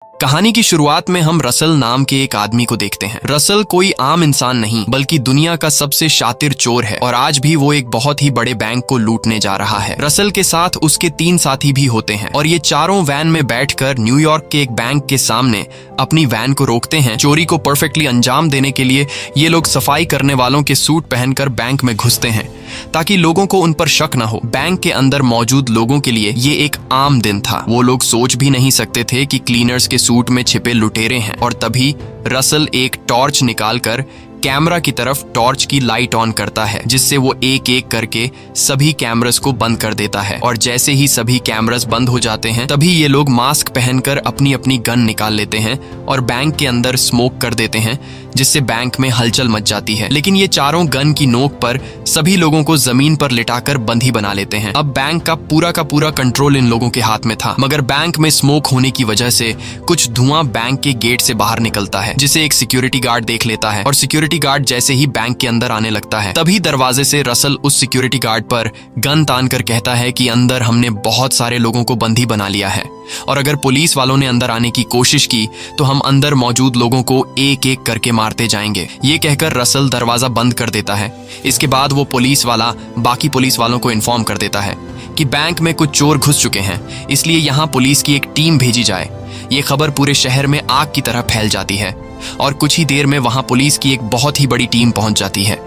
कहानी की शुरुआत में हम रसल नाम के एक आदमी को देखते हैं। रसल कोई आम इंसान नहीं बल्कि दुनिया का सबसे शातिर चोर है और आज भी वो एक बहुत ही बड़े बैंक को लूटने जा रहा है। रसल के साथ उसके 3 साथी भी होते हैं और ये चारों वैन में बैठकर न्यूयॉर्क के एक बैंक के सामने अपनी वैन को रोकते हैं। चोरी को परफेक्टली अंजाम देने के लिए ये लोग सफाई करने वालों के सूट पहनकर बैंक में घुसते हैं ताकि लोगों को उन पर शक न हो। बैंक के अंदर मौजूद लोगों के लिए ये एक आम दिन था। वो लोग सोच भी नहीं सकते थे कि क्लीनर्स के सूट में छिपे लुटेरे हैं। और तभी रसल एक टॉर्च निकालकर कैमरा की तरफ टॉर्च की लाइट ऑन करता है, जिससे वो एक एक करके सभी कैमरास को बंद कर देता है। और जैसे ही सभी कैमरास बंद हो जाते हैं तभी ये लोग मास्क पहनकर अपनी अपनी गन निकाल लेते हैं और बैंक के अंदर स्मोक कर देते हैं, जिससे बैंक में हलचल मच जाती है। लेकिन ये चारों गन की नोक पर सभी लोगों को जमीन पर लिटाकर बंदी बना लेते हैं। अब बैंक का पूरा कंट्रोल इन लोगों के हाथ में था, मगर बैंक में स्मोक होने की वजह से कुछ धुआं बैंक के गेट से बाहर निकलता है, जिसे एक सिक्योरिटी गार्ड देख लेता है। और सिक्योरिटी गार्ड जैसे ही बैंक के अंदर आने लगता है तभी दरवाजे से रसल उस सिक्योरिटी गार्ड पर गन तान कर कहता है कि अंदर हमने बहुत सारे लोगों को बंदी बना लिया है और अगर पुलिस वालों ने अंदर आने की कोशिश की तो हम अंदर मौजूद लोगों को एक एक करके मारते जाएंगे। ये कहकर रसल दरवाजा बंद कर देता है। इसके बाद वो पुलिस वाला बाकी पुलिस वालों को इन्फॉर्म कर देता है कि बैंक में कुछ चोर घुस चुके हैं, इसलिए यहाँ पुलिस की एक टीम भेजी जाए। ये खबर पूरे शहर में आग की तरह फैल जाती है और कुछ ही देर में वहां पुलिस की एक बहुत ही बड़ी टीम पहुंच जाती है।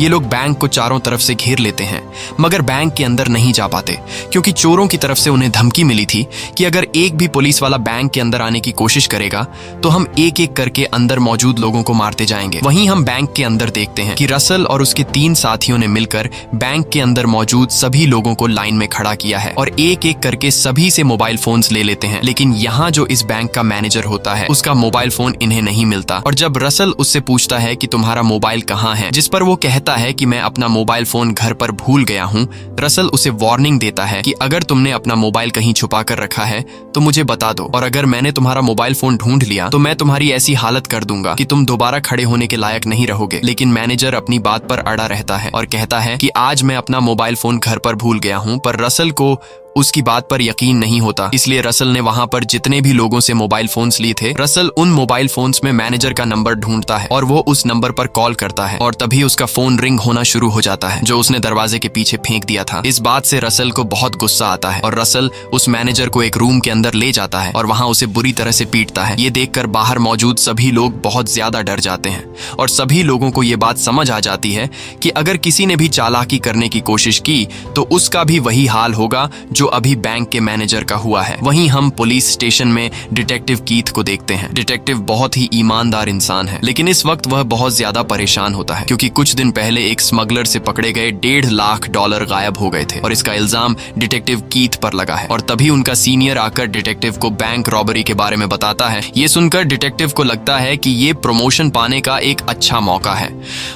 ये लोग बैंक को चारों तरफ से घेर लेते हैं, मगर बैंक के अंदर नहीं जा पाते क्योंकि चोरों की तरफ से उन्हें धमकी मिली थी कि अगर एक भी पुलिस वाला बैंक के अंदर आने की कोशिश करेगा तो हम एक एक करके अंदर मौजूद लोगों को मारते जाएंगे। वहीं हम बैंक के अंदर देखते हैं कि रसल और उसके 3 साथियों ने मिलकर बैंक के अंदर मौजूद सभी लोगों को लाइन में खड़ा किया है और एक एक करके सभी से मोबाइल फोन्स ले लेते हैं। लेकिन यहाँ जो इस बैंक का मैनेजर होता है उसका मोबाइल फोन इन्हें नहीं मिलता और जब रसल उससे पूछता है कि तुम्हारा मोबाइल कहाँ है, जिस पर वो कहता है कि मैं अपना मोबाइल फोन घर पर भूल गया हूँ, रसल उसे वार्निंग देता है कि अगर तुमने अपना मोबाइल कहीं छुपा कर रखा है तो मुझे बता दो और अगर मैंने तुम्हारा मोबाइल फोन ढूंढ लिया तो मैं तुम्हारी ऐसी हालत कर दूंगा कि तुम दोबारा खड़े होने के लायक नहीं रहोगे। लेकिन मैनेजर अपनी बात पर अड़ा रहता है और कहता है कि आज मैं अपना मोबाइल फोन घर पर भूल गया हूँ, पर रसल को उसकी बात पर यकीन नहीं होता। इसलिए रसल ने वहां पर जितने भी लोगों से मोबाइल फोन्स लिए थे, रसल उन मोबाइल फोन्स में मैनेजर का नंबर ढूंढता है और वो उस नंबर पर कॉल करता है और तभी उसका फोन रिंग होना शुरू हो जाता है जो उसने दरवाजे के पीछे फेंक दिया था। इस बात से रसल को बहुत गुस्सा आता है और रसल उस मैनेजर को एक रूम के अंदर ले जाता है और वहां उसे बुरी तरह से पीटता है। ये देखकर बाहर मौजूद सभी लोग बहुत ज्यादा डर जाते हैं और सभी लोगों को ये बात समझ आ जाती है कि अगर किसी ने भी चालाकी करने की कोशिश की तो उसका भी वही हाल होगा जो अभी बैंक के मैनेजर का हुआ है। वहीं हम पुलिस स्टेशन में डिटेक्टिव कीथ को देखते हैं। डिटेक्टिव बहुत ही ईमानदार इंसान है, लेकिन इस वक्त वह बहुत ज्यादा परेशान होता है क्योंकि कुछ दिन पहले एक स्मगलर से पकड़े गए $1.5 लाख गायब हो गए थे और इसका इल्जाम डिटेक्टिव कीथ पर लगा है। और तभी उनका सीनियर आकर डिटेक्टिव को बैंक रॉबरी के बारे में बताता है। ये सुनकर डिटेक्टिव को लगता है कि ये प्रमोशन पाने का एक अच्छा मौका है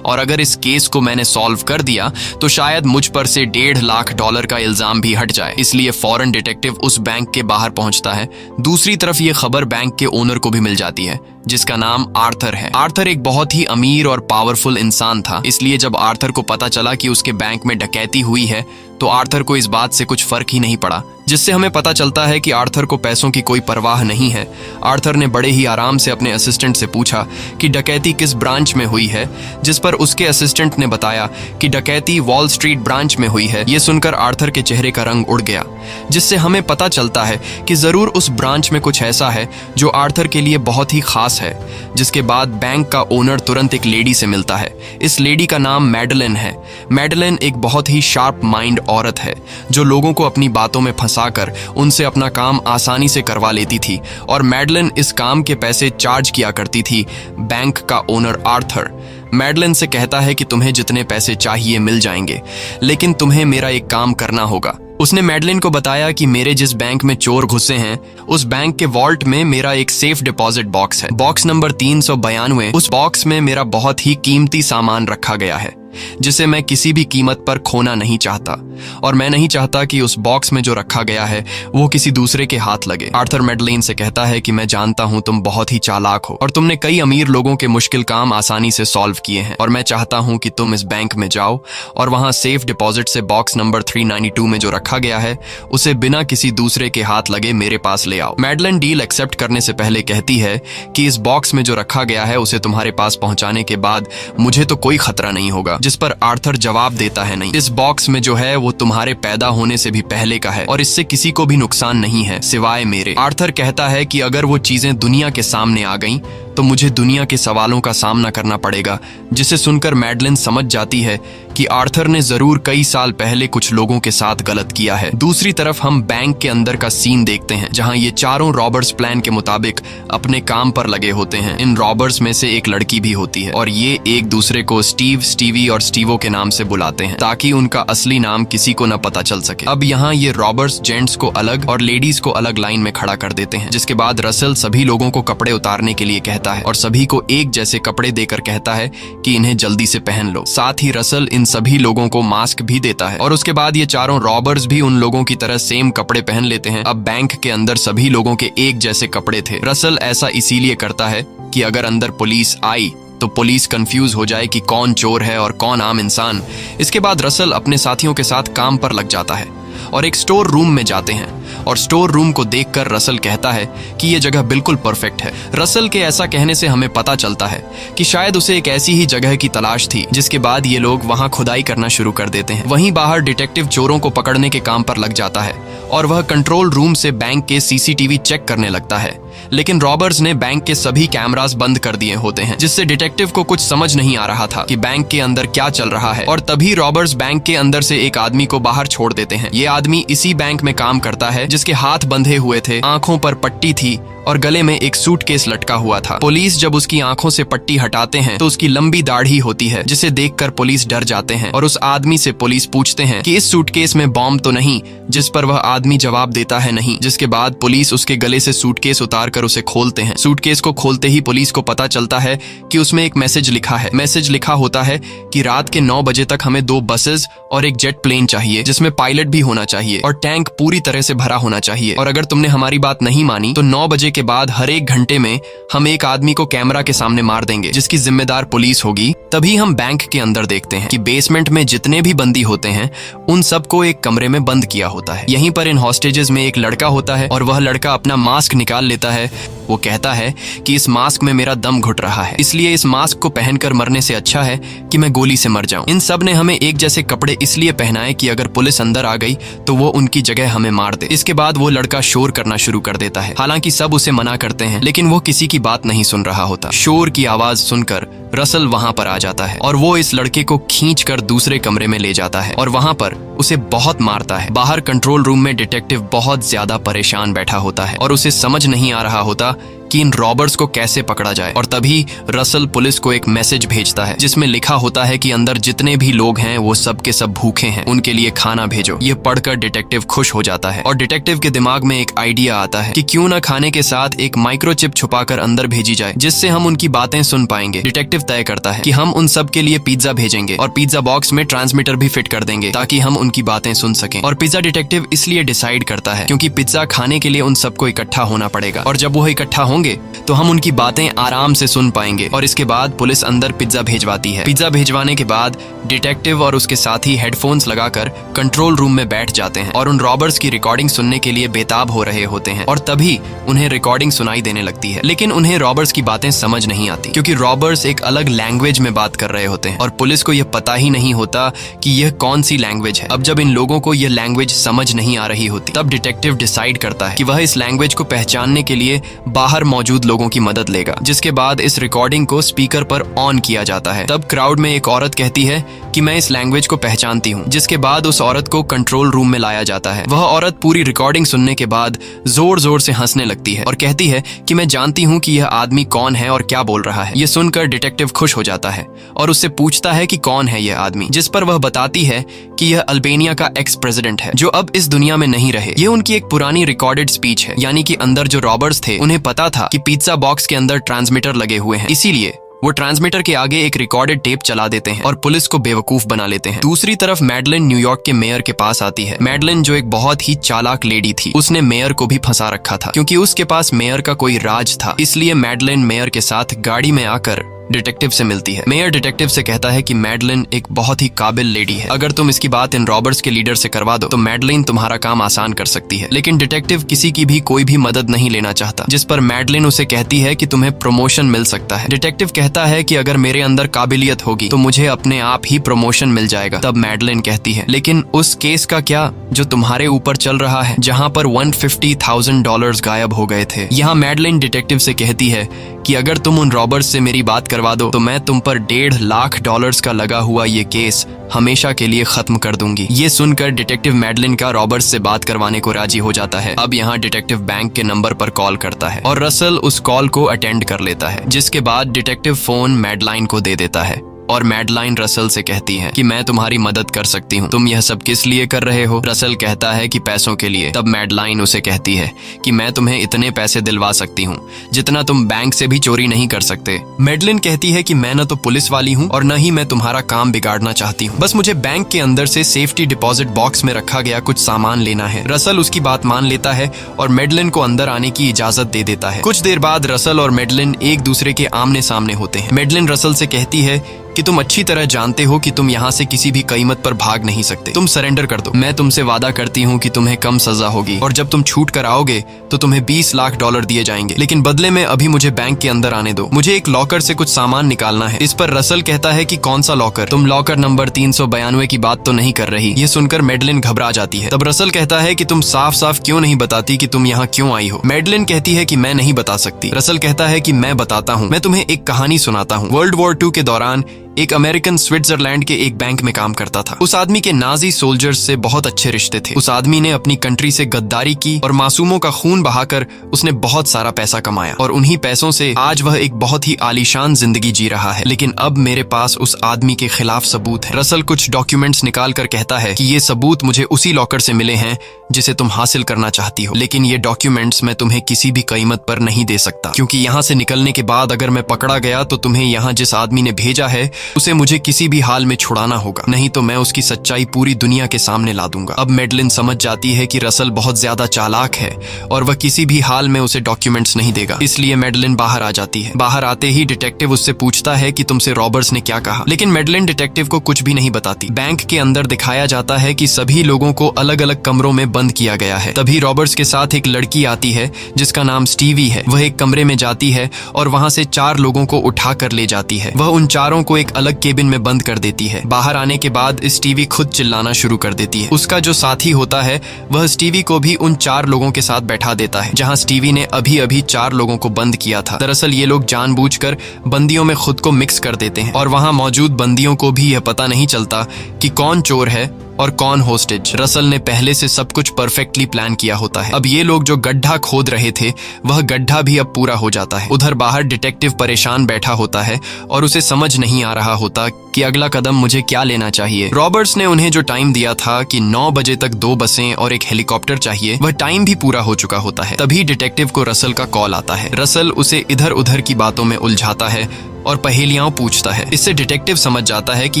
और अगर इस केस को मैंने सॉल्व कर दिया तो शायद मुझ पर से $1.5 लाख का इल्जाम भी हट जाए। इसलिए फौरन डिटेक्टिव उस बैंक के बाहर पहुंचता है। दूसरी तरफ ये खबर बैंक के ओनर को भी मिल जाती है जिसका नाम आर्थर है। आर्थर एक बहुत ही अमीर और पावरफुल इंसान था, इसलिए जब आर्थर को पता चला कि उसके बैंक में डकैती हुई है तो आर्थर को इस बात से कुछ फर्क ही नहीं पड़ा, जिससे हमें पता चलता है कि आर्थर को पैसों की कोई परवाह नहीं है। आर्थर ने बड़े ही आराम से अपने असिस्टेंट से पूछा कि डकैती किस ब्रांच में हुई है, जिस पर उसके असिस्टेंट ने बताया कि डकैती वॉल स्ट्रीट ब्रांच में हुई है। ये सुनकर आर्थर के चेहरे का रंग उड़ गया, जिससे हमें पता चलता है कि जरूर उस ब्रांच में कुछ ऐसा है जो आर्थर के लिए बहुत ही खास है। जिसके बाद बैंक का ओनर तुरंत एक लेडी से मिलता है। इस लेडी का नाम मैडलिन है। मैडलिन एक बहुत ही शार्प माइंड औरत है जो लोगों को अपनी बातों में फंसाकर उनसे अपना काम आसानी से करवा लेती थी और मैडलिन इस काम के पैसे चार्ज किया करती थी बैंक का ओनर आर्थर। मैडलिन से कहता है कि तुम्हें जितने पैसे चाहिए मिल जाएंगे, लेकिन तुम्हें मेरा एक काम करना होगा। उसने मैडलिन को बताया कि मेरे जिस बैंक में चोर घुसे हैं उस बैंक के वॉल्ट में मेरा एक सेफ डिपॉजिट बॉक्स है। Box number 392। उस बॉक्स में मेरा बहुत ही कीमती सामान रखा गया है। जिसे मैं किसी भी कीमत पर खोना नहीं चाहता, और मैं नहीं चाहता कि उस बॉक्स में जो रखा गया है वो किसी दूसरे के हाथ लगे। आर्थर मैडलेन से कहता है कि मैं जानता हूं तुम बहुत ही चालाक हो और तुमने कई अमीर लोगों के मुश्किल काम आसानी से सॉल्व किए हैं, और मैं चाहता हूं कि तुम इस बैंक में जाओ और वहां सेफ डिपॉजिट से बॉक्स नंबर 392 में जो रखा गया है उसे बिना किसी दूसरे के हाथ लगे मेरे पास ले आओ। मैडलेन डील एक्सेप्ट करने से पहले कहती है कि इस बॉक्स में जो रखा गया है उसे तुम्हारे पास पहुंचाने के बाद मुझे तो कोई खतरा नहीं होगा, जिस पर आर्थर जवाब देता है नहीं, इस बॉक्स में जो है वो तुम्हारे पैदा होने से भी पहले का है और इससे किसी को भी नुकसान नहीं है सिवाय मेरे। आर्थर कहता है कि अगर वो चीजें दुनिया के सामने आ गईं तो मुझे दुनिया के सवालों का सामना करना पड़ेगा, जिसे सुनकर मैडलेन समझ जाती है कि आर्थर ने जरूर कई साल पहले कुछ लोगों के साथ गलत किया है। दूसरी तरफ हम बैंक के अंदर का सीन देखते हैं जहां ये चारों रॉबर्स प्लान के मुताबिक अपने काम पर लगे होते हैं। इन रॉबर्स में से एक लड़की भी होती है और ये एक दूसरे को स्टीव, स्टीवी और स्टीवो के नाम से बुलाते हैं ताकि उनका असली नाम किसी को न पता चल सके। अब यहाँ ये रॉबर्स जेंट्स को अलग और लेडीज को अलग लाइन में खड़ा कर देते हैं, जिसके बाद रसल सभी लोगों को कपड़े उतारने के लिए कहता है और सभी को एक जैसे कपड़े देकर कहता है कि इन्हें जल्दी से पहन लो। साथ ही रसल इन सभी लोगों को मास्क भी देता है और उसके बाद ये चारों रॉबर्स भी उन लोगों की तरह सेम कपड़े पहन लेते हैं। अब बैंक के अंदर सभी लोगों के एक जैसे कपड़े थे। रसल ऐसा इसीलिए करता है कि अगर अंदर पुलिस आई तो पुलिस कंफ्यूज हो जाए कि कौन चोर है और कौन आम इंसान। इसके बाद रसल अपने साथियों के साथ काम पर लग जाता है और एक स्टोर रूम में जाते हैं और स्टोर रूम को देखकर रसल कहता है कि यह जगह बिल्कुल परफेक्ट है। रसल के ऐसा कहने से हमें पता चलता है कि शायद उसे एक ऐसी ही जगह की तलाश थी, जिसके बाद ये लोग वहां खुदाई करना शुरू कर देते हैं। वहीं बाहर डिटेक्टिव चोरों को पकड़ने के काम पर लग जाता है और वह कंट्रोल रूम से बैंक के सीसीटीवी चेक करने लगता है, लेकिन रॉबर्स ने बैंक के सभी कैमरास बंद कर दिए होते हैं, जिससे डिटेक्टिव को कुछ समझ नहीं आ रहा था कि बैंक के अंदर क्या चल रहा है। और तभी रॉबर्स बैंक के अंदर से एक आदमी को बाहर छोड़ देते हैं। ये आदमी इसी बैंक में काम करता है जिसके हाथ बंधे हुए थे, आंखों पर पट्टी थी और गले में एक सूटकेस लटका हुआ था। पुलिस जब उसकी आंखों से पट्टी हटाते हैं तो उसकी लंबी दाढ़ी होती है, जिसे देखकर पुलिस डर जाते हैं और उस आदमी से पुलिस पूछते हैं कि इस सूटकेस में बॉम्ब तो नहीं, जिस पर वह आदमी जवाब देता है नहीं। जिसके बाद पुलिस उसके गले से सूटकेस उतारकर उसे खोलते हैं। सूटकेस को खोलते ही पुलिस को पता चलता है कि उसमें एक मैसेज लिखा है। मैसेज लिखा होता है कि रात के 9 बजे तक हमें 2 बसेस और एक जेट प्लेन चाहिए, जिसमें पायलट भी होना चाहिए और टैंक पूरी तरह से भरा होना चाहिए, और अगर तुमने हमारी बात नहीं मानी तो 9 बजे के बाद हर एक घंटे में हम एक आदमी को कैमरा के सामने मार देंगे, जिसकी जिम्मेदार पुलिस होगी। तभी हम बैंक के अंदर देखते हैं कि बेसमेंट में जितने भी बंदी होते हैं उन सबको एक कमरे में बंद किया होता है। यहीं पर इन हॉस्टेजेस में एक लड़का होता है और वह लड़का अपना मास्क निकाल लेता है। वो कहता है कि इस मास्क में मेरा दम घुट रहा है, इसलिए इस मास्क को पहनकर मरने से अच्छा है कि मैं गोली से मर जाऊं। इन सब ने हमें एक जैसे कपड़े इसलिए पहनाए कि अगर पुलिस अंदर आ गई तो वो उनकी जगह हमें मार दे। इसके बाद वो लड़का शोर करना शुरू कर देता है। हालांकि सब उसे मना करते हैं, लेकिन वो किसी की बात नहीं सुन रहा होता। शोर की आवाज सुनकर रसल वहां पर आ जाता है और वो इस लड़के को खींचकर दूसरे कमरे में ले जाता है और वहां पर उसे बहुत मारता है। बाहर कंट्रोल रूम में डिटेक्टिव बहुत ज्यादा परेशान बैठा होता है और उसे समझ नहीं आ रहा होता कि इन रॉबर्स को कैसे पकड़ा जाए। और तभी रसल पुलिस को एक मैसेज भेजता है जिसमें लिखा होता है कि अंदर जितने भी लोग हैं वो सब के सब भूखे हैं, उनके लिए खाना भेजो। ये पढ़कर डिटेक्टिव खुश हो जाता है और डिटेक्टिव के दिमाग में एक आइडिया आता है कि क्यों ना खाने के साथ एक माइक्रोचिप छुपाकर अंदर भेजी जाए, जिससे हम उनकी बातें सुन पाएंगे। डिटेक्टिव तय करता है कि हम उन सब के लिए पिज्जा भेजेंगे और पिज्जा बॉक्स में ट्रांसमीटर भी फिट कर देंगे ताकि हम उनकी बातें सुन सकें। और पिज्जा डिटेक्टिव इसलिए डिसाइड करता है क्योंकि पिज्जा खाने के लिए उन सबको इकट्ठा होना पड़ेगा और जब वो इकट्ठा होंगे तो हम उनकी बातें आराम से सुन पाएंगे। और इसके बाद पुलिस अंदर पिज्जा भेजवाती है। पिज्जा भेजवाने के बाद डिटेक्टिव और उसके साथी हेडफोन्स लगाकर कंट्रोल रूम में बैठ जाते हैं और उन रॉबर्स की रिकॉर्डिंग सुनने के लिए बेताब हो रहे होते हैं। और तभी उन्हें रिकॉर्डिंग सुनाई देने लगती है, लेकिन उन्हें रॉबर्स की बातें समझ नहीं आती क्योंकि रॉबर्स एक अलग लैंग्वेज में बात कर रहे होते हैं और पुलिस को यह पता ही नहीं होता कि यह कौन सी लैंग्वेज है। अब जब इन लोगों को यह लैंग्वेज समझ नहीं आ रही होती, तब डिटेक्टिव डिसाइड करता है कि वह इस लैंग्वेज को पहचानने के लिए बाहर मौजूद लोगों की मदद लेगा। जिसके बाद इस रिकॉर्डिंग को स्पीकर पर ऑन किया जाता है। तब क्राउड में एक औरत कहती है कि मैं इस लैंग्वेज को पहचानती हूँ, जिसके बाद उस औरत को कंट्रोल रूम में लाया जाता है। वह औरत पूरी रिकॉर्डिंग सुनने के बाद जोर जोर से हंसने लगती है और कहती है कि मैं जानती हूँ कि यह आदमी कौन है और क्या बोल रहा है। यह सुनकर डिटेक्टिव खुश हो जाता है और उससे पूछता है कि कौन है यह आदमी, जिस पर वह बताती है कि यह अल्बेनिया का एक्स प्रेसिडेंट है जो अब इस दुनिया में नहीं रहे। यह उनकी एक पुरानी रिकॉर्डेड स्पीच है, यानी कि अंदर जो रॉबर्स थे उन्हें पता था कि पिज्जा बॉक्स के अंदर ट्रांसमीटर लगे हुए हैं, इसीलिए वो ट्रांसमीटर के आगे एक रिकॉर्डेड टेप चला देते हैं और पुलिस को बेवकूफ बना लेते हैं। दूसरी तरफ मैडलिन न्यूयॉर्क के मेयर के पास आती है। मैडलिन जो एक बहुत ही चालाक लेडी थी, उसने मेयर को भी फंसा रखा था क्योंकि उसके पास मेयर का कोई राज था। इसलिए मैडलिन मेयर के साथ गाड़ी में आकर डिटेक्टिव से मिलती है। मेयर डिटेक्टिव से कहता है कि मैडलिन एक बहुत ही काबिल लेडी है, अगर तुम इसकी बात इन रॉबर्स के लीडर से करवा दो तो मैडलिन तुम्हारा काम आसान कर सकती है। लेकिन डिटेक्टिव किसी की भी कोई भी मदद नहीं लेना चाहता, जिस पर मैडलिन उसे कहती है कि तुम्हें प्रमोशन मिल सकता है। डिटेक्टिव कहता है कि अगर मेरे अंदर काबिलियत होगी तो मुझे अपने आप ही प्रमोशन मिल जाएगा। तब मैडलिन कहती है, लेकिन उस केस का क्या जो तुम्हारे ऊपर चल रहा है, जहाँ पर $150,000 गायब हो गए थे। यहाँ मैडलिन डिटेक्टिव से कहती है कि अगर तुम उन रॉबर्स से मेरी बात करवा दो तो मैं तुम पर $1.5 लाख का लगा हुआ ये केस हमेशा के लिए खत्म कर दूंगी। ये सुनकर डिटेक्टिव मैडलिन का रॉबर्ट्स से बात करवाने को राजी हो जाता है। अब यहाँ डिटेक्टिव बैंक के नंबर पर कॉल करता है और रसल उस कॉल को अटेंड कर लेता है, जिसके बाद डिटेक्टिव फोन मैडलाइन को दे देता है और मैडलाइन रसल से कहती है कि मैं तुम्हारी मदद कर सकती हूँ, तुम यह सब किस लिए कर रहे हो। रसल कहता है कि पैसों के लिए। तब मैडलाइन उसे कहती है कि मैं तुम्हें इतने पैसे दिलवा सकती हूँ जितना तुम बैंक से भी चोरी नहीं कर सकते। मैडलिन कहती है कि मैं न तो पुलिस वाली हूँ और न ही मैं तुम्हारा काम बिगाड़ना चाहती हूँ, बस मुझे बैंक के अंदर से सेफ्टी डिपॉजिट बॉक्स में रखा गया कुछ सामान लेना है। रसल उसकी बात मान लेता है और मैडलिन को अंदर आने की इजाजत दे देता है। कुछ देर बाद रसल और मैडलिन एक दूसरे के आमने सामने होते हैं। मैडलिन रसल से कहती है कि तुम अच्छी तरह जानते हो कि तुम यहाँ से किसी भी कीमत पर भाग नहीं सकते, तुम सरेंडर कर दो। मैं तुमसे वादा करती हूँ कि तुम्हें कम सजा होगी और जब तुम छूट कर आओगे तो तुम्हें $20 लाख दिए जाएंगे, लेकिन बदले में अभी मुझे बैंक के अंदर आने दो, मुझे एक लॉकर से कुछ सामान निकालना है। इस पर रसल कहता है कि कौन सा लॉकर, तुम लॉकर नंबर 392 की बात तो नहीं कर रही। ये सुनकर मैडलिन घबरा जाती है। तब रसल कहता है कि तुम साफ साफ क्यों नहीं बताती कि तुम यहाँ क्यों आई हो। मैडलिन कहती है कि मैं नहीं बता सकती। रसल कहता है कि मैं बताता हूँ, मैं तुम्हें एक कहानी सुनाता हूँ। वर्ल्ड वॉर 2 के दौरान एक अमेरिकन स्विट्जरलैंड के एक बैंक में काम करता था। उस आदमी के नाजी सोल्जर्स से बहुत अच्छे रिश्ते थे। उस आदमी ने अपनी कंट्री से गद्दारी की और मासूमों का खून बहाकर उसने बहुत सारा पैसा कमाया और उन्हीं पैसों से आज वह एक बहुत ही आलीशान जिंदगी जी रहा है। लेकिन अब मेरे पास उस आदमी के खिलाफ सबूत है। रसल कुछ डॉक्यूमेंट्स निकाल कर कहता है कि ये सबूत मुझे उसी लॉकर से मिले हैं जिसे तुम हासिल करना चाहती हो, लेकिन ये डॉक्यूमेंट्स मैं तुम्हें किसी भी कीमत पर नहीं दे सकता, क्योंकि यहाँ से निकलने के बाद अगर मैं पकड़ा गया तो तुम्हें यहाँ जिस आदमी ने भेजा है उसे मुझे किसी भी हाल में छुड़ाना होगा, नहीं तो मैं उसकी सच्चाई पूरी दुनिया के सामने ला दूंगा। अब मैडलिन समझ जाती है कि रसल बहुत ज्यादा चालाक है और वह किसी भी हाल में उसे डॉक्यूमेंट्स नहीं देगा, इसलिए मैडलिन बाहर आ जाती है। बाहर आते ही डिटेक्टिव उससे पूछता है कि तुमसे रॉबर्ट्स ने क्या कहा, लेकिन मैडलिन डिटेक्टिव को कुछ भी नहीं बताती। बैंक के अंदर दिखाया जाता है कि सभी लोगों को अलग अलग कमरों में बंद किया गया है। तभी रॉबर्ट्स के साथ एक लड़की आती है जिसका नाम स्टीवी है। वह एक कमरे में जाती है और वहां से 4 लोगों को उठा कर ले जाती है। वह उन चारों को एक अलग केबिन में बंद कर देती है। बाहर आने के बाद स्टीवी खुद चिल्लाना शुरू कर देती है। उसका जो साथी होता है वह स्टीवी को भी उन 4 लोगों के साथ बैठा देता है जहां स्टीवी ने अभी अभी 4 लोगों को बंद किया था। दरअसल ये लोग जानबूझकर बंदियों में खुद को मिक्स कर देते हैं और वहां मौजूद बंदियों को भी यह पता नहीं चलता कि कौन चोर है और कौन होस्टेज। रसल ने पहले से सब कुछ परफेक्टली प्लान किया होता है। अब ये लोग जो गड्ढा खोद रहे थे वह गड्ढा भी अब पूरा हो जाता है। उधर बाहर डिटेक्टिव परेशान बैठा होता है और उसे समझ नहीं आ रहा होता कि अगला कदम मुझे क्या लेना चाहिए। रॉबर्ट्स ने उन्हें जो टाइम दिया था कि 9 बजे तक 2 बसें और एक हेलीकॉप्टर चाहिए, वह टाइम भी पूरा हो चुका होता है। तभी डिटेक्टिव को रसल का कॉल आता है। रसल उसे इधर उधर की बातों में उलझाता है और पहेलियां पूछता है। इससे डिटेक्टिव समझ जाता है कि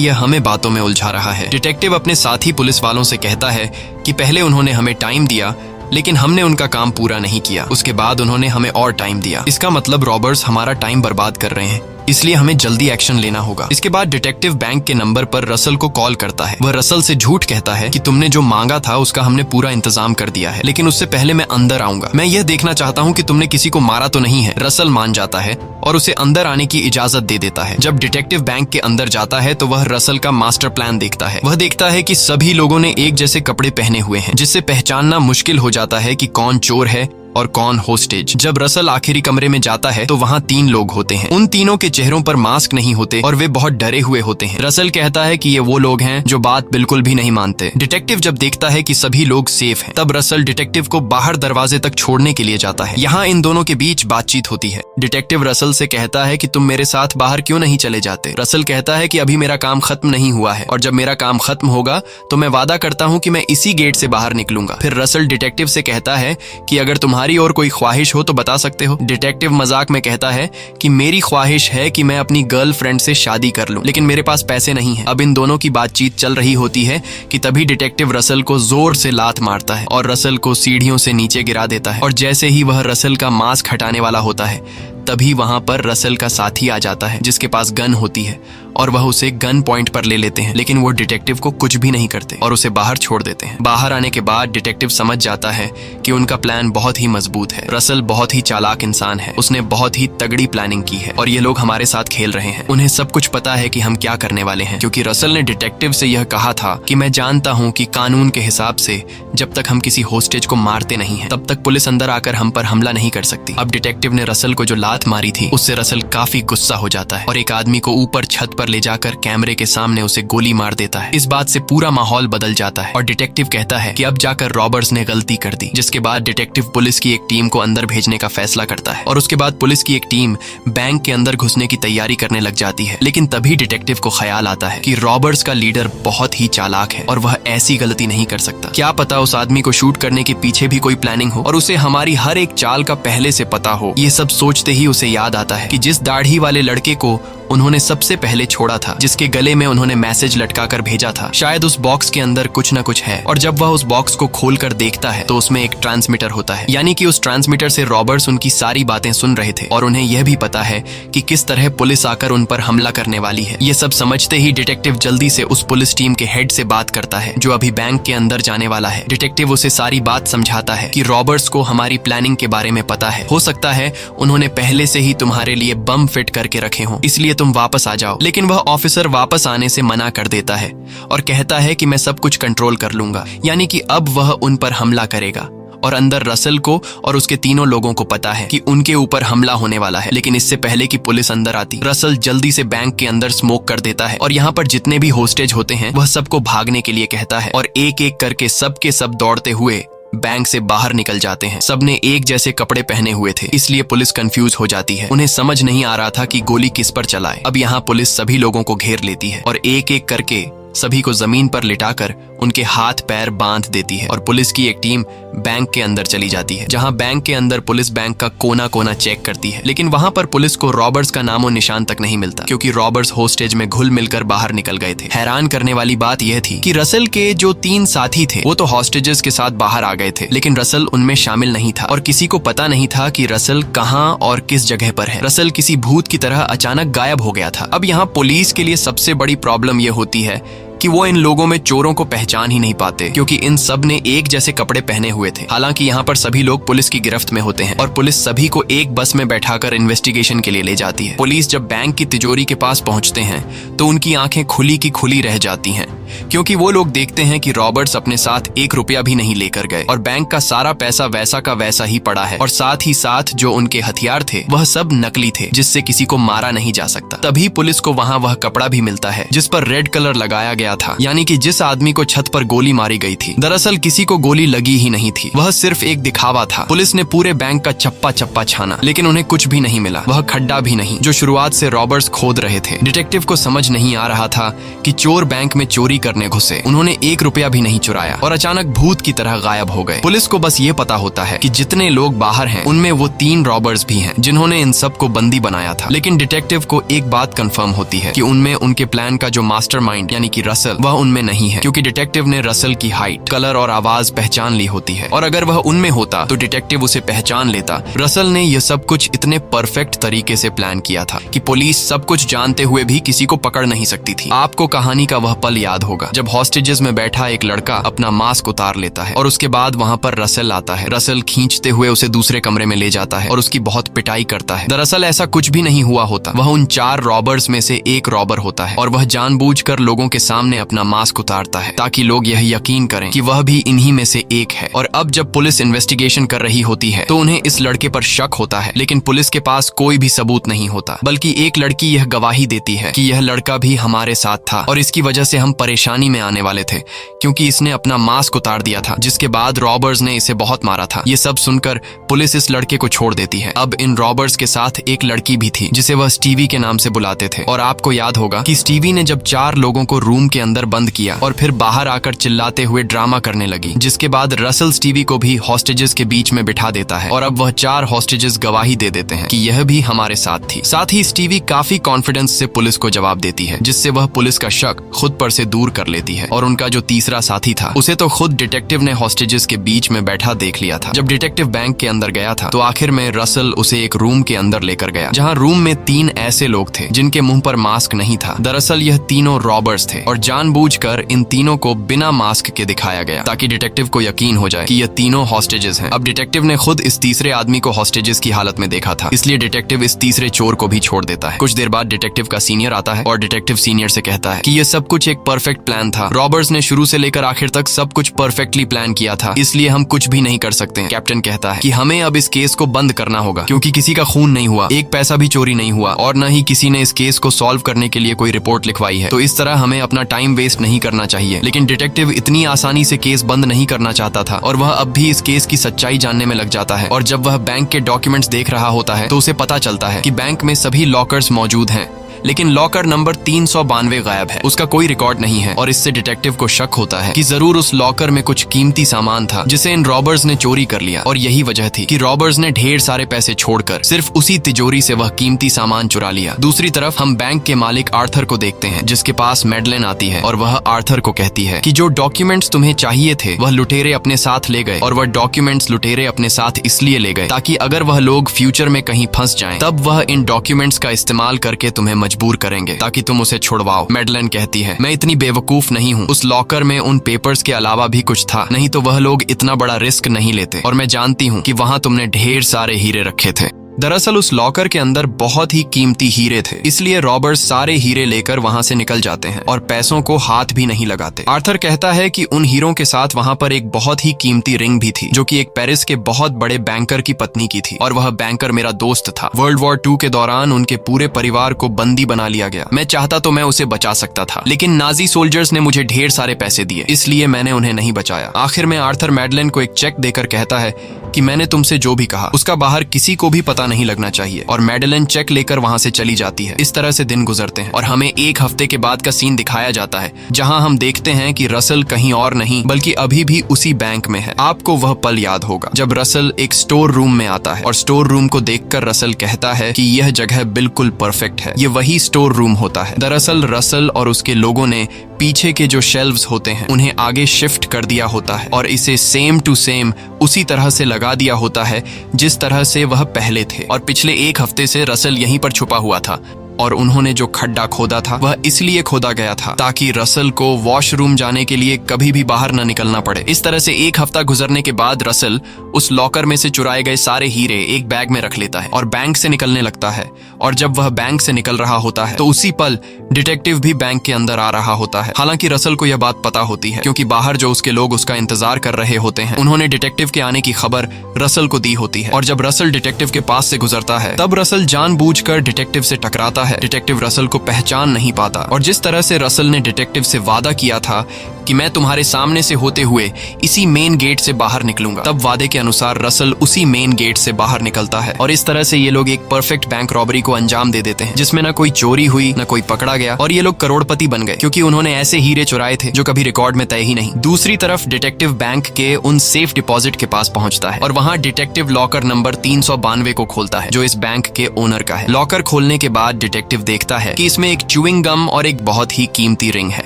यह हमें बातों में उलझा रहा है। डिटेक्टिव अपने साथी पुलिस वालों से कहता है कि पहले उन्होंने हमें टाइम दिया लेकिन हमने उनका काम पूरा नहीं किया, उसके बाद उन्होंने हमें और टाइम दिया। इसका मतलब रॉबर्ट्स हमारा टाइम बर्बाद कर रहे हैं, इसलिए हमें जल्दी एक्शन लेना होगा। इसके बाद डिटेक्टिव बैंक के नंबर पर रसल को कॉल करता है। वह रसल से झूठ कहता है कि तुमने जो मांगा था उसका हमने पूरा इंतजाम कर दिया है, लेकिन उससे पहले मैं अंदर आऊंगा। मैं यह देखना चाहता हूँ कि तुमने किसी को मारा तो नहीं है। रसल मान जाता है और उसे अंदर आने की इजाजत दे देता है। जब डिटेक्टिव बैंक के अंदर जाता है तो वह रसल का मास्टर प्लान देखता है। वह देखता है कि सभी लोगों ने एक जैसे कपड़े पहने हुए हैं, जिससे पहचानना मुश्किल हो जाता है कि कौन चोर है और कौन होस्टेज। जब रसल आखिरी कमरे में जाता है तो वहाँ 3 लोग होते हैं। उन तीनों के चेहरों पर मास्क नहीं होते और वे बहुत डरे हुए होते हैं। रसल कहता है कि ये वो लोग हैं जो बात बिल्कुल भी नहीं मानते। डिटेक्टिव जब देखता है कि सभी लोग सेफ हैं, तब रसल डिटेक्टिव को बाहर दरवाजे तक छोड़ने के लिए जाता है। यहाँ इन दोनों के बीच बातचीत होती है। डिटेक्टिव रसल से कहता है कि तुम मेरे साथ बाहर क्यों नहीं चले जाते। रसल कहता है कि अभी मेरा काम खत्म नहीं हुआ है और जब मेरा काम खत्म होगा तो मैं वादा करता हूँ कि मैं इसी गेट से बाहर निकलूंगा। फिर रसल डिटेक्टिव से कहता है कि अगर तुम्हारा तुम्हारी और कोई ख्वाहिश हो तो बता सकते हो। डिटेक्टिव मजाक में कहता है कि मेरी ख्वाहिश है कि मैं अपनी गर्लफ्रेंड से शादी कर लूं, लेकिन मेरे पास पैसे नहीं है। अब इन दोनों की बातचीत चल रही होती है कि तभी डिटेक्टिव रसल को जोर से लात मारता है और रसल को सीढ़ियों से नीचे गिरा देता है। और जैसे ही वह रसल का मास्क हटाने वाला होता है, तभी वहां पर रसल का साथी आ जाता है जिसके पास गन होती है और वह उसे गन पॉइंट पर ले लेते हैं, लेकिन वो डिटेक्टिव को कुछ भी नहीं करते और उसे बाहर छोड़ देते हैं। बाहर आने के बाद डिटेक्टिव समझ जाता है कि उनका प्लान बहुत ही मजबूत है। रसल बहुत ही चालाक इंसान है, उसने बहुत ही तगड़ी प्लानिंग की है और ये लोग हमारे साथ खेल रहे हैं। उन्हें सब कुछ पता है कि हम क्या करने वाले हैं, क्योंकि रसल ने डिटेक्टिव से यह कहा था कि मैं जानता हूँ कि कानून के हिसाब से जब तक हम किसी होस्टेज को मारते नहीं हैं, तब तक पुलिस अंदर आकर हम पर हमला नहीं कर सकती। अब डिटेक्टिव ने रसल को जो लात मारी थी, उससे रसल काफी गुस्सा हो जाता है और एक आदमी को ऊपर छत पर ले जाकर कैमरे के सामने उसे गोली मार देता है। इस बात से पूरा माहौल बदल जाता है और डिटेक्टिव कहता है कि अब जाकर रॉबर्स ने गलती कर दी। जिसके बाद डिटेक्टिव पुलिस की एक टीम को अंदर भेजने का फैसला करता है और उसके बाद पुलिस की एक टीम बैंक के अंदर घुसने की तैयारी करने लग जाती है। लेकिन तभी डिटेक्टिव को ख्याल आता है कि रॉबर्स का लीडर बहुत ही चालाक है और वह ऐसी गलती नहीं कर सकता। क्या पता उस आदमी को शूट करने के पीछे भी कोई प्लानिंग हो और उसे हमारी हर एक चाल का पहले से पता हो। ये सब सोचते ही उसे याद आता है कि जिस दाढ़ी वाले लड़के को उन्होंने सबसे पहले छोड़ा था, जिसके गले में उन्होंने मैसेज लटका कर भेजा था, शायद उस बॉक्स के अंदर कुछ न कुछ है। और जब वह उस बॉक्स को खोलकर देखता है तो उसमें एक ट्रांसमीटर होता है, यानी कि उस ट्रांसमीटर से रॉबर्ट्स उनकी सारी बातें सुन रहे थे और उन्हें यह भी पता है कि किस तरह पुलिस आकर उन पर हमला करने वाली है। ये सब समझते ही डिटेक्टिव जल्दी से उस पुलिस टीम के हेड से बात करता है जो अभी बैंक के अंदर जाने वाला है। डिटेक्टिव उसे सारी बात समझाता है कि रॉबर्ट्स को हमारी प्लानिंग के बारे में पता है, हो सकता है उन्होंने पहले से ही तुम्हारे लिए बम फिट करके रखे हों, इसलिए तुम वापस आ जाओ। लेकिन वह ऑफिसर वापस आने से मना कर देता है और कहता है कि मैं सब कुछ कंट्रोल कर लूंगा, यानी कि अब वह उन पर हमला करेगा। और अंदर रसल को और उसके तीनों लोगों को पता है कि उनके ऊपर हमला होने वाला है। लेकिन इससे पहले कि पुलिस अंदर आती, रसल जल्दी से बैंक के अंदर स्मोक कर देता है और यहाँ पर जितने भी होस्टेज होते हैं वह सबको भागने के लिए कहता है और एक एक करके सब के सब दौड़ते हुए बैंक से बाहर निकल जाते हैं। सबने एक जैसे कपड़े पहने हुए थे, इसलिए पुलिस कंफ्यूज हो जाती है। उन्हें समझ नहीं आ रहा था कि गोली किस पर चलाए। अब यहाँ पुलिस सभी लोगों को घेर लेती है और एक एक करके सभी को जमीन पर लिटाकर उनके हाथ पैर बांध देती है और पुलिस की एक टीम बैंक के अंदर चली जाती है, जहां बैंक के अंदर पुलिस बैंक का कोना कोना चेक करती है। लेकिन वहां पर पुलिस को रॉबर्ट्स का नामो निशान तक नहीं मिलता, क्योंकि रॉबर्ट्स होस्टेज में घुल मिलकर बाहर निकल गए थे। हैरान करने वाली बात यह थी कि रसल के जो 3 साथी थे वो तो हॉस्टेजेस के साथ बाहर आ गए थे, लेकिन रसल उनमें शामिल नहीं था और किसी को पता नहीं था कि रसल कहां और किस जगह पर है। रसल किसी भूत की तरह अचानक गायब हो गया था। अब यहाँ पुलिस के लिए सबसे बड़ी प्रॉब्लम यह होती है कि वो इन लोगों में चोरों को पहचान ही नहीं पाते, क्योंकि इन सब ने एक जैसे कपड़े पहने हुए थे। हालांकि यहाँ पर सभी लोग पुलिस की गिरफ्त में होते हैं और पुलिस सभी को एक बस में बैठाकर इन्वेस्टिगेशन के लिए ले जाती है। पुलिस जब बैंक की तिजोरी के पास पहुंचते हैं तो उनकी आंखें खुली की खुली रह जाती हैं, क्योंकि वो लोग देखते हैं कि रॉबर्ट्स अपने साथ 1 रुपया भी नहीं लेकर गए और बैंक का सारा पैसा वैसा का वैसा ही पड़ा है और साथ ही साथ जो उनके हथियार थे वह सब नकली थे, जिससे किसी को मारा नहीं जा सकता। तभी पुलिस को वहाँ वह कपड़ा भी मिलता है जिस पर रेड कलर लगाया गया था, यानी कि जिस आदमी को छत पर गोली मारी गई थी। दरअसल किसी को गोली लगी ही नहीं थी, वह सिर्फ एक दिखावा था। पुलिस ने पूरे बैंक का चप्पा चप्पा छाना, लेकिन उन्हें कुछ भी नहीं मिला, वह खड्डा भी नहीं जो शुरुआत से रॉबर्ट्स खोद रहे थे। डिटेक्टिव को समझ नहीं आ रहा था कि चोर बैंक में चोरी करने घुसे, उन्होंने 1 रुपया भी नहीं चुराया और अचानक भूत की तरह गायब हो गए। पुलिस को बस ये पता होता है कि जितने लोग बाहर हैं उनमें वो 3 रॉबर्स भी हैं जिन्होंने इन सबको बंदी बनाया था। लेकिन डिटेक्टिव को एक बात कंफर्म होती है कि उनमें उनके प्लान का जो मास्टरमाइंड यानी कि रसल, वह उनमें नहीं है, क्योंकि डिटेक्टिव ने रसल की हाइट, कलर और आवाज पहचान ली होती है और अगर वह उनमें होता तो डिटेक्टिव उसे पहचान लेता। रसल ने यह सब कुछ इतने परफेक्ट तरीके से प्लान किया था कि पुलिस सब कुछ जानते हुए भी किसी को पकड़ नहीं सकती थी। आपको कहानी का वह पल याद होगा जब हॉस्टेजेस में बैठा एक लड़का अपना मास्क उतार लेता है और उसके बाद वहां पर रसल आता है। रसल खींचते हुए उसे दूसरे कमरे में ले जाता है और उसकी बहुत पिटाई करता है। दरअसल ऐसा कुछ भी नहीं हुआ होता, वह उन 4 रॉबर्स में से एक रॉबर होता है और वह जानबूझकर लोगों के सामने अपना मास्क उतारता है ताकि लोग यह यकीन करें कि वह भी इन्हीं में से एक है। और अब जब पुलिस इन्वेस्टिगेशन कर रही होती है तो उन्हें इस लड़के पर शक होता है, लेकिन पुलिस के पास कोई भी सबूत नहीं होता, बल्कि एक लड़की यह गवाही देती है कि यह लड़का भी हमारे साथ था और इसकी वजह से हम परेशानी में आने वाले थे, क्योंकि इसने अपना मास्क उतार दिया था, जिसके बाद रॉबर्स ने इसे बहुत मारा था। ये सब सुनकर पुलिस इस लड़के को छोड़ देती है। अब इन रॉबर्स के साथ एक लड़की भी थी जिसे वह स्टीवी के नाम से बुलाते थे और आपको याद होगा कि स्टीवी ने जब 4 लोगों को रूम के अंदर बंद किया और फिर बाहर आकर चिल्लाते हुए ड्रामा करने लगी, जिसके बाद रसल स्टीवी को भी हॉस्टेजेस के बीच में बिठा देता है और अब वह 4 हॉस्टेजेस गवाही दे देते हैं कि यह भी हमारे साथ थी। साथ ही स्टीवी काफी कॉन्फिडेंस से पुलिस को जवाब देती है, जिससे वह पुलिस का शक खुद पर से दूर कर लेती है। और उनका जो तीसरा साथी था उसे तो खुद डिटेक्टिव ने हॉस्टेजेस के बीच में बैठा देख लिया था। जब डिटेक्टिव बैंक के अंदर गया था तो आखिर में रसल उसे एक रूम के अंदर लेकर गया, जहाँ रूम में 3 ऐसे लोग थे जिनके मुंह पर मास्क नहीं था। दरअसल यह तीनों रॉबर्स थे और जानबूझकर इन तीनों को बिना मास्क के दिखाया गया ताकि डिटेक्टिव को यकीन हो जाए कि यह तीनों हॉस्टेजेस हैं। अब डिटेक्टिव ने खुद इस तीसरे आदमी को हॉस्टेजेस की हालत में देखा था, इसलिए डिटेक्टिव इस तीसरे चोर को भी छोड़ देता है। कुछ देर बाद डिटेक्टिव का सीनियर आता है और डिटेक्टिव सीनियर से कहता है कि यह सब कुछ एक परफेक्ट प्लान था। रॉबर्स ने शुरू से लेकर आखिर तक सब कुछ परफेक्टली प्लान किया था, इसलिए हम कुछ भी नहीं कर सकते। कैप्टन कहता है कि हमें अब इस केस को बंद करना होगा क्योंकि किसी का खून नहीं हुआ, एक पैसा भी चोरी नहीं हुआ और न ही किसी ने इस केस को सॉल्व करने के लिए कोई रिपोर्ट लिखवाई है। तो इस तरह हमें अपना टाइम वेस्ट नहीं करना चाहिए। लेकिन डिटेक्टिव इतनी आसानी से केस बंद नहीं करना चाहता था और वह अब भी इस केस की सच्चाई जानने में लग जाता है। और जब वह बैंक के डॉक्यूमेंट्स देख रहा होता है तो उसे पता चलता है कि बैंक में सभी लॉकर्स मौजूद हैं, लेकिन लॉकर नंबर 392 गायब है, उसका कोई रिकॉर्ड नहीं है। और इससे डिटेक्टिव को शक होता है कि जरूर उस लॉकर में कुछ कीमती सामान था जिसे इन रॉबर्स ने चोरी कर लिया और यही वजह थी कि रॉबर्स ने ढेर सारे पैसे छोड़कर सिर्फ उसी तिजोरी से वह कीमती सामान चुरा लिया। दूसरी तरफ हम बैंक के मालिक आर्थर को देखते हैं, जिसके पास मैडलेन आती है और वह आर्थर को कहती है कि जो डॉक्यूमेंट्स तुम्हें चाहिए थे वह लुटेरे अपने साथ ले गए और वह डॉक्यूमेंट्स लुटेरे अपने साथ इसलिए ले गए ताकि अगर वह लोग फ्यूचर में कहीं फंस जाएं तब वह इन डॉक्यूमेंट्स का इस्तेमाल करके तुम्हें मजबूर करेंगे ताकि तुम उसे छुड़वाओ। मैडलेन कहती है मैं इतनी बेवकूफ नहीं हूँ, उस लॉकर में उन पेपर्स के अलावा भी कुछ था, नहीं तो वह लोग इतना बड़ा रिस्क नहीं लेते और मैं जानती हूँ कि वहाँ तुमने ढेर सारे हीरे रखे थे। दरअसल उस लॉकर के अंदर बहुत ही कीमती हीरे थे, इसलिए रॉबर्स सारे हीरे लेकर वहां से निकल जाते हैं और पैसों को हाथ भी नहीं लगाते। आर्थर कहता है कि उन हीरों के साथ वहां पर एक बहुत ही कीमती रिंग भी थी जो कि एक पेरिस के बहुत बड़े बैंकर की पत्नी की थी और वह बैंकर मेरा दोस्त था। वर्ल्ड वॉर 2 के दौरान उनके पूरे परिवार को बंदी बना लिया गया। मैं चाहता तो मैं उसे बचा सकता था, लेकिन नाजी सोल्जर्स ने मुझे ढेर सारे पैसे दिए, इसलिए मैंने उन्हें नहीं बचाया। आखिर में आर्थर मैडलेन को एक चेक देकर कहता है कि मैंने तुमसे जो भी कहा उसका बाहर किसी को भी पता नहीं लगना चाहिए और मैडलेन चेक लेकर वहां से चली जाती है। इस तरह से दिन गुजरते हैं और हमें एक हफ्ते के बाद का सीन दिखाया जाता है जहां हम देखते हैं कि रसल कहीं और नहीं बल्कि अभी भी उसी बैंक में है। आपको वह पल याद होगा जब रसल एक स्टोर रूम में आता है और स्टोर रूम को देखकर रसल कहता है कि यह जगह बिल्कुल परफेक्ट है, ये वही स्टोर रूम होता है। दरअसल रसल और उसके लोगों ने पीछे के जो शेल्व्स होते हैं उन्हें आगे शिफ्ट कर दिया होता है और इसे सेम टू सेम उसी तरह से लगा दिया होता है जिस तरह से वह पहले थे। और पिछले एक हफ्ते से रसल यहीं पर छुपा हुआ था और उन्होंने जो खड्डा खोदा था वह इसलिए खोदा गया था ताकि रसल को वॉशरूम जाने के लिए कभी भी बाहर न निकलना पड़े। इस तरह से एक हफ्ता गुजरने के बाद रसल उस लॉकर में से चुराए गए सारे हीरे एक बैग में रख लेता है और बैंक से निकलने लगता है। और जब वह बैंक से निकल रहा होता है तो उसी पल डिटेक्टिव भी बैंक के अंदर आ रहा होता है। हालांकि रसल को यह बात पता होती है क्योंकि बाहर जो उसके लोग उसका इंतजार कर रहे होते हैं उन्होंने डिटेक्टिव के आने की खबर रसल को दी होती है। और जब रसल डिटेक्टिव के पास से गुजरता है तब रसल जानबूझकर डिटेक्टिव से टकराता है। डिटेक्टिव रसल को पहचान नहीं पाता और जिस तरह से रसल ने डिटेक्टिव से वादा किया था कि मैं तुम्हारे सामने से होते हुए इसी मेन गेट से बाहर निकलूंगा, तब वादे के अनुसार रसल उसी मेन गेट से बाहर निकलता है। और इस तरह से ये लोग एक परफेक्ट बैंक रॉबरी को अंजाम दे देते हैं जिसमें न कोई चोरी हुई न कोई पकड़ा गया और ये लोग करोड़पति बन गए क्योंकि उन्होंने ऐसे हीरे चुराए थे जो कभी रिकॉर्ड में तय ही नहीं। दूसरी तरफ डिटेक्टिव बैंक के उन सेफ डिपॉजिट के पास पहुंचता है और वहां डिटेक्टिव लॉकर नंबर 392 को खोलता है जो इस बैंक के ओनर का है। लॉकर खोलने के बाद डिटेक्टिव देखता है कि इसमें एक च्यूइंग गम और एक बहुत ही कीमती रिंग है,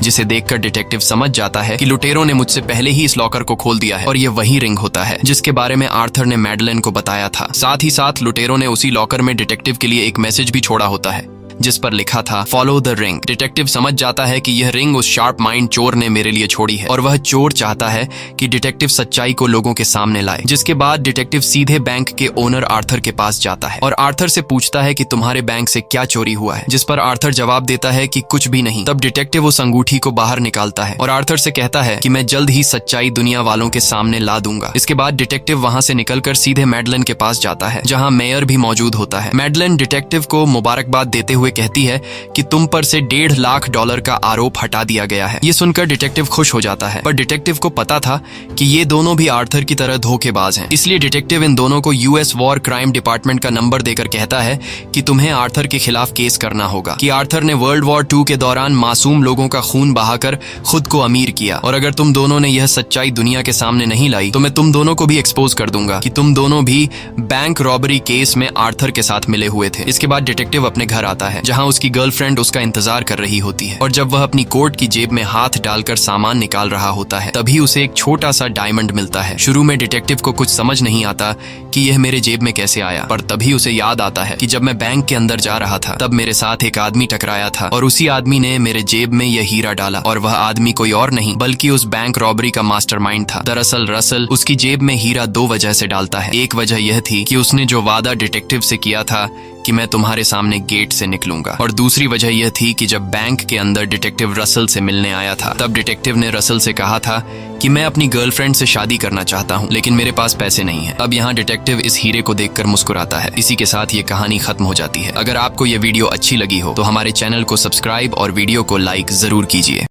जिसे देखकर डिटेक्टिव समझ जाता है कि लुटेरों ने मुझसे पहले ही इस लॉकर को खोल दिया है और ये वही रिंग होता है जिसके बारे में आर्थर ने मैडलेन को बताया था। साथ ही साथ लुटेरों ने उसी लॉकर में डिटेक्टिव के लिए एक मैसेज भी छोड़ा होता है जिस पर लिखा था फॉलो द रिंग। डिटेक्टिव समझ जाता है कि यह रिंग उस शार्प माइंड चोर ने मेरे लिए छोड़ी है और वह चोर चाहता है कि डिटेक्टिव सच्चाई को लोगों के सामने लाए। जिसके बाद डिटेक्टिव सीधे बैंक के ओनर आर्थर के पास जाता है और आर्थर से पूछता है कि तुम्हारे बैंक से क्या चोरी हुआ है, जिस पर आर्थर जवाब देता है कि कुछ भी नहीं। तब डिटेक्टिव उस अंगूठी को बाहर निकालता है और आर्थर से कहता है कि मैं जल्द ही सच्चाई दुनिया वालों के सामने ला दूंगा। इसके बाद डिटेक्टिव वहां से निकलकर सीधे मैडलेन के पास जाता है जहां मेयर भी मौजूद होता है। मैडलेन डिटेक्टिव को मुबारकबाद देते हुए हुए कहती है कि तुम पर से $1.5 लाख का आरोप हटा दिया गया है। ये सुनकर डिटेक्टिव खुश हो जाता है, पर डिटेक्टिव को पता था कि ये दोनों भी आर्थर की तरह धोखेबाज हैं। इसलिए डिटेक्टिव इन दोनों को यूएस वॉर क्राइम डिपार्टमेंट का नंबर देकर कहता है कि तुम्हें आर्थर के खिलाफ केस करना होगा, कि आर्थर ने वर्ल्ड वॉर II के दौरान मासूम लोगों का खून बहाकर खुद को अमीर किया, और अगर तुम दोनों ने यह सच्चाई दुनिया के सामने नहीं लाई तो मैं तुम दोनों को भी एक्सपोज कर दूंगा कि तुम दोनों भी बैंक रॉबरी केस में आर्थर के साथ मिले हुए थे। इसके बाद डिटेक्टिव अपने घर आता है, जहां उसकी गर्लफ्रेंड उसका इंतजार कर रही होती है, और जब वह अपनी कोट की जेब में हाथ डालकर सामान निकाल रहा होता है तभी उसे एक छोटा सा डायमंड मिलता है। शुरू में डिटेक्टिव को कुछ समझ नहीं आता कि यह मेरे जेब में कैसे आया, पर तभी उसे याद आता है कि जब मैं बैंक के अंदर जा रहा था तब मेरे साथ एक आदमी टकराया था, और उसी आदमी ने मेरे जेब में यह हीरा डाला, और वह आदमी कोई और नहीं बल्कि उस बैंक रॉबरी का मास्टरमाइंड था। दरअसल रसल उसकी जेब में हीरा 2 वजह से डालता है। एक वजह यह थी कि उसने जो वादा डिटेक्टिव से किया था कि मैं तुम्हारे सामने गेट से निकलूंगा, और दूसरी वजह यह थी कि जब बैंक के अंदर डिटेक्टिव रसल से मिलने आया था तब डिटेक्टिव ने रसल से कहा था कि मैं अपनी गर्लफ्रेंड से शादी करना चाहता हूं, लेकिन मेरे पास पैसे नहीं है। अब यहाँ डिटेक्टिव इस हीरे को देखकर मुस्कुराता है। इसी के साथ ये कहानी खत्म हो जाती है। अगर आपको ये वीडियो अच्छी लगी हो तो हमारे चैनल को सब्सक्राइब और वीडियो को लाइक जरूर कीजिए।